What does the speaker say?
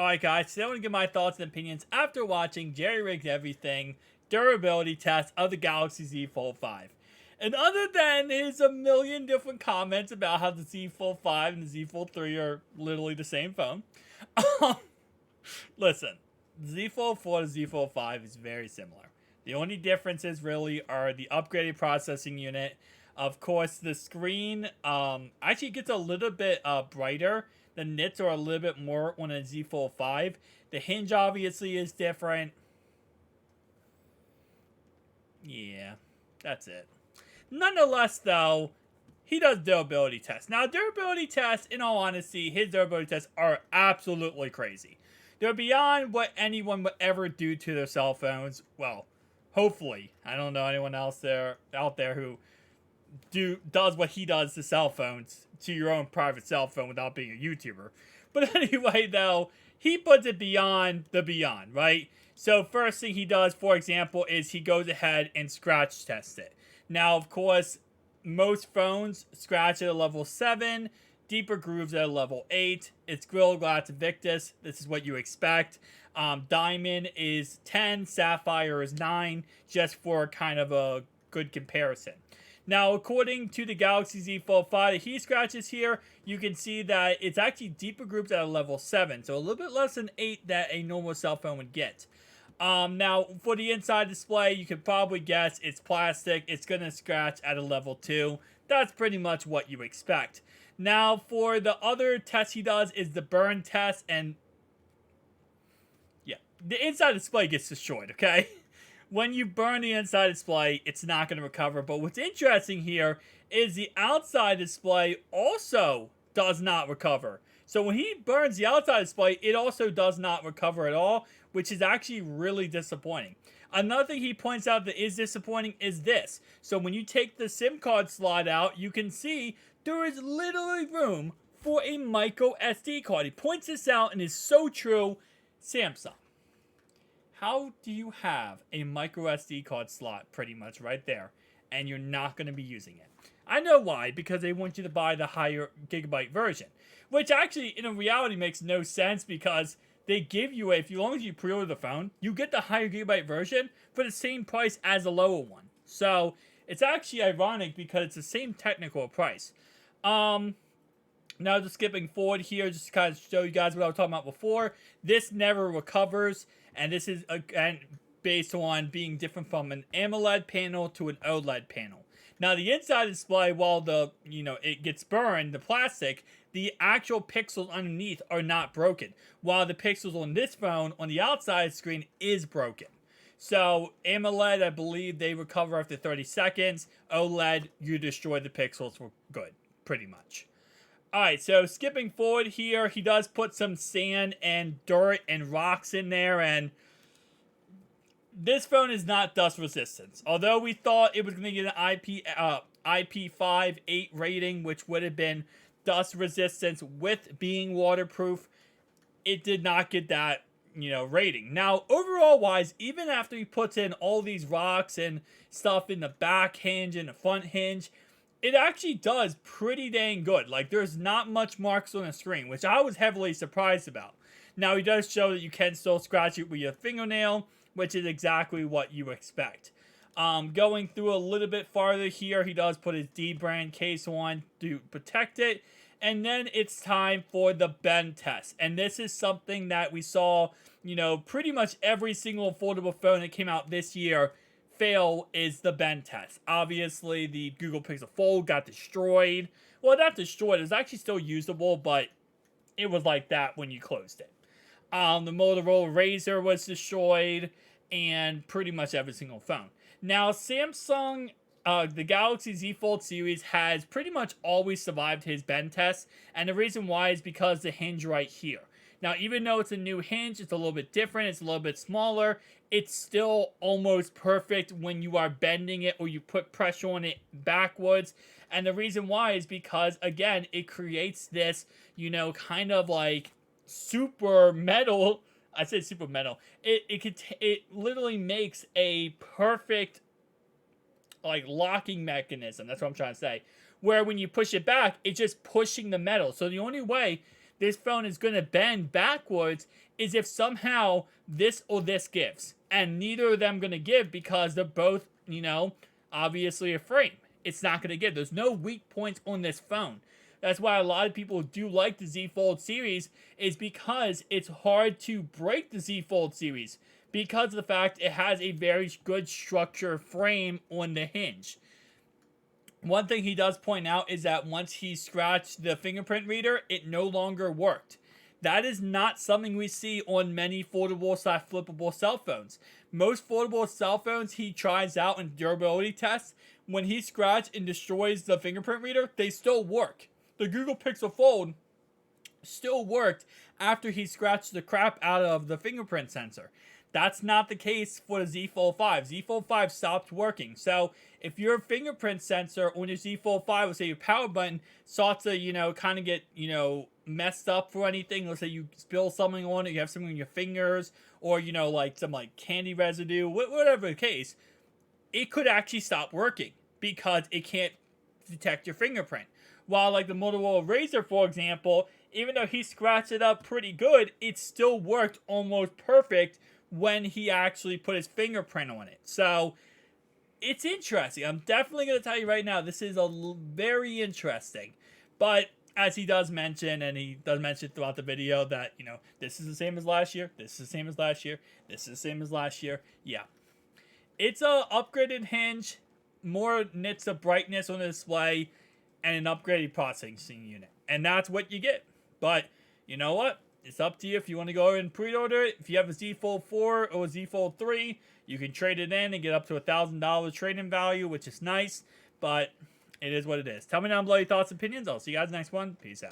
Alright guys, today I want to give my thoughts and opinions after watching Jerryringeverything durability test of the Galaxy Z Fold 5. And other than his a million different comments about how the Z Fold 5 and the Z Fold 3 are literally the same phone, um, listen, Z Fold 4 to Z Fold 5 is very similar. The only differences really are the upgraded processing unit. Of course, the screen actually gets a little bit brighter. The nits are a little bit more on a Z Fold 5. The hinge obviously is different. Yeah, that's it. Nonetheless, though, he does durability tests. Now, durability tests, in all honesty, his durability tests are absolutely crazy. They're beyond what anyone would ever do to their cell phones. Well, hopefully. I don't know anyone else out there who does what he does to cell phones, to your own private cell phone without being a YouTuber. But anyway, though, he puts it beyond the beyond, right? So first thing he does, for example, is he goes ahead and scratch tests it. Now, of course, most phones scratch at a level 7, deeper grooves at a level 8. It's Gorilla Glass Victus. This is what you expect. Diamond is 10, Sapphire is 9, just for kind of a good comparison. Now, according to the Galaxy Z Fold 5 that he scratches here, you can see that it's actually deeper groups at a level 7, so a little bit less than 8 that a normal cell phone would get. Now, for the inside display, you can probably guess it's plastic. It's going to scratch at a level 2. That's pretty much what you expect. Now, for the other test he does is the burn test, and yeah, the inside display gets destroyed, okay? When you burn the inside display, it's not going to recover. But what's interesting here is the outside display also does not recover. So when he burns the outside display, it also does not recover at all, which is actually really disappointing. Another thing he points out that is disappointing is this. So when you take the SIM card slot out, you can see there is literally room for a micro SD card. He points this out and is so true. Samsung, how do you have a micro SD card slot pretty much right there and you're not going to be using it? I know why, because they want you to buy the higher gigabyte version, which actually in reality makes no sense because they give you as long as you pre-order the phone, you get the higher gigabyte version for the same price as the lower one. So it's actually ironic because it's the same technical price. Now just skipping forward here, just to kind of show you guys what I was talking about before. This never recovers, and this is again based on being different from an AMOLED panel to an OLED panel. Now the inside display, while it gets burned, the plastic, the actual pixels underneath are not broken, while the pixels on this phone on the outside screen is broken. So AMOLED, I believe they recover after 30 seconds. OLED, you destroy the pixels for good, pretty much. Alright, so skipping forward here, he does put some sand and dirt and rocks in there, and this phone is not dust resistant. Although we thought it was going to get an IP5-8 rating, which would have been dust resistance with being waterproof, it did not get that, rating. Now, overall wise, even after he puts in all these rocks and stuff in the back hinge and the front hinge, it actually does pretty dang good. Like, there's not much marks on the screen, which I was heavily surprised about. Now, he does show that you can still scratch it with your fingernail, which is exactly what you expect. Going through a little bit farther here, he does put his D brand case on to protect it. And then it's time for the bend test. And this is something that we saw, pretty much every single foldable phone that came out this year fail is the bend test. Obviously, the Google Pixel Fold got destroyed. Well, not destroyed. It was actually still usable, but it was like that when you closed it. The Motorola Razr was destroyed, and pretty much every single phone. Now, Samsung, the Galaxy Z Fold series has pretty much always survived his bend test, and the reason why is because the hinge right here. Now, even though it's a new hinge, it's a little bit different, it's a little bit smaller, it's still almost perfect when you are bending it or you put pressure on it backwards. And the reason why is because, again, it creates this, kind of like super metal. I said super metal. It literally makes a perfect like locking mechanism. That's what I'm trying to say. Where when you push it back, it's just pushing the metal. So the only way this phone is going to bend backwards is if somehow this or this gives. And neither of them going to give because they're both, obviously a frame. It's not going to give. There's no weak points on this phone. That's why a lot of people do like the Z Fold series, is because it's hard to break the Z Fold series because of the fact it has a very good structure frame on the hinge. One thing he does point out is that once he scratched the fingerprint reader, it no longer worked. That is not something we see on many foldable/flippable cell phones. Most foldable cell phones he tries out in durability tests, when he scratches and destroys the fingerprint reader, they still work. The Google Pixel Fold still worked after he scratched the crap out of the fingerprint sensor. That's not the case for the Z Fold 5. Z Fold 5 stopped working. So if your fingerprint sensor on your Z Fold 5, let's say your power button, starts to, kind of get, messed up for anything, let's say you spill something on it, you have something on your fingers, or, like some candy residue, whatever the case, it could actually stop working because it can't detect your fingerprint. While the Motorola Razr, for example, even though he scratched it up pretty good, it still worked almost perfect when he actually put his fingerprint on it. So it's interesting. I'm definitely going to tell you right now, this is very interesting. But as he does mention, and he does mention throughout the video, that, this is the same as last year, this is the same as last year, this is the same as last year. Yeah. It's a upgraded hinge, more nits of brightness on the display, and an upgraded processing unit. And that's what you get. But, you know what? It's up to you if you want to go and pre-order it. If you have a Z Fold 4 or a Z Fold 3, you can trade it in and get up to $1,000 trade-in value, which is nice. But it is what it is. Tell me down below your thoughts and opinions. I'll see you guys in the next one. Peace out.